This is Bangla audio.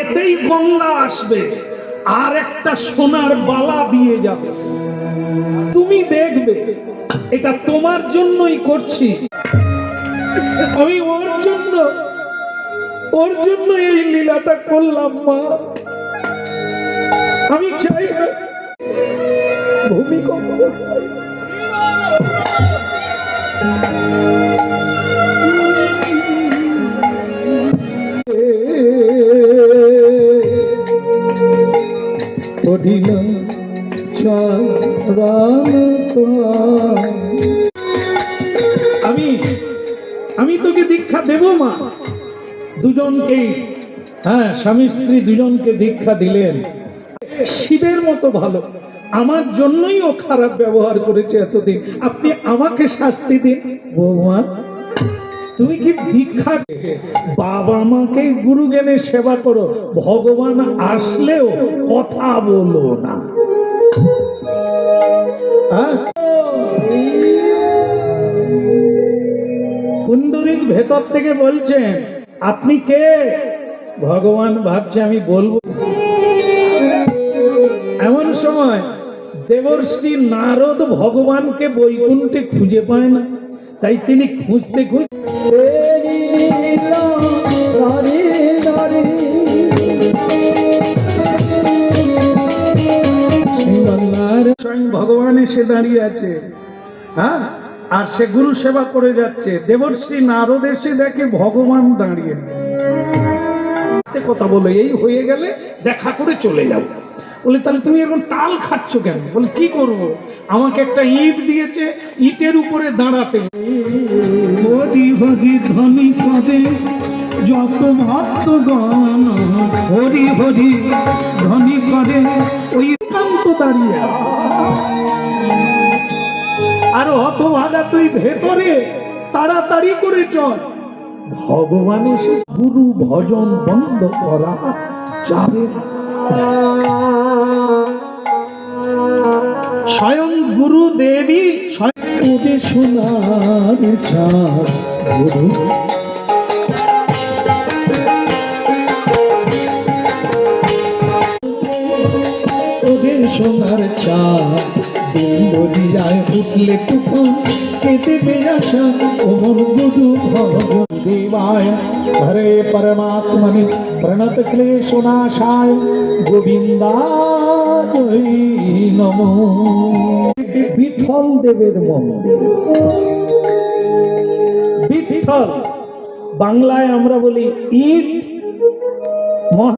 এতেই গঙ্গা আসবে আর একটা সোনার বালা দিয়ে যাবে। তুমি দেখবে এটা তোমার জন্যই করছি, আমি ওর জন্য এই লীলাটা করলাম মা। আমি চাই না ভূমিকম্প। আমি তোকে দীক্ষা দেব মা। দুজনকেই, হ্যাঁ, স্বামী স্ত্রী দুজনকে দীক্ষা দিলেন। শিবের মতো ভালো, আমার জন্যই ও খারাপ ব্যবহার করেছে এতদিন, আপনি আমাকে শাস্তি দিন। বৌমা, তুমি কি দীক্ষা বাবা মাকে গুরু জ্ঞানে সেবা করো, ভগবান আসলেও কথা বলো না। কুণ্ডলীর ভেতর থেকে বলছেন আপনি কে? ভগবান ভাবছে আমি বলবো। এমন সময় দেবর্ষি নারদ ভগবানকে বৈকুণ্ঠে খুঁজে পায় না, তাই তিনি খুঁজতে স্বয়ং ভগবান এসে দাঁড়িয়ে আছে, হ্যাঁ, আর সে গুরু সেবা করে যাচ্ছে। দেবর্ষি নারদ এসে দেখে ভগবান দাঁড়িয়ে, কথা বলে এই হয়ে গেলে দেখা করে চলে যাবো। বলে তাহলে তুমি এখন টাল খাচ্ছ কেন? বলে কি করব, আমাকে একটা ইট দিয়েছে, ইটের উপরে দাঁড়াতে। হরি হরি ধ্বনি করে যত ভক্তগণ, হরি হরি ধ্বনি করে ওই একান্ত দাঁড়িয়ে। আর হতভাগা তুই ভেতরে তাড়াতাড়ি করে চল। ভগবান এসে গুরু ভজন বন্ধ করা যাবে না। স্বয়ং গুরু দেবী স্বয়ং সোনার চাঁদ, ওদের সোনার চাঁদ দিয়ায় উঠলে তুফান, কেটে বেয়াসা ওমন গুরু ভগবান দেবায়। হরে পরমাত্মনি প্রণত ক্লেশনাশায় গোবিন্দায় নমো। বিঠল দেবের মন্দির, বিঠল বাংলায় আমরা বলি ইট।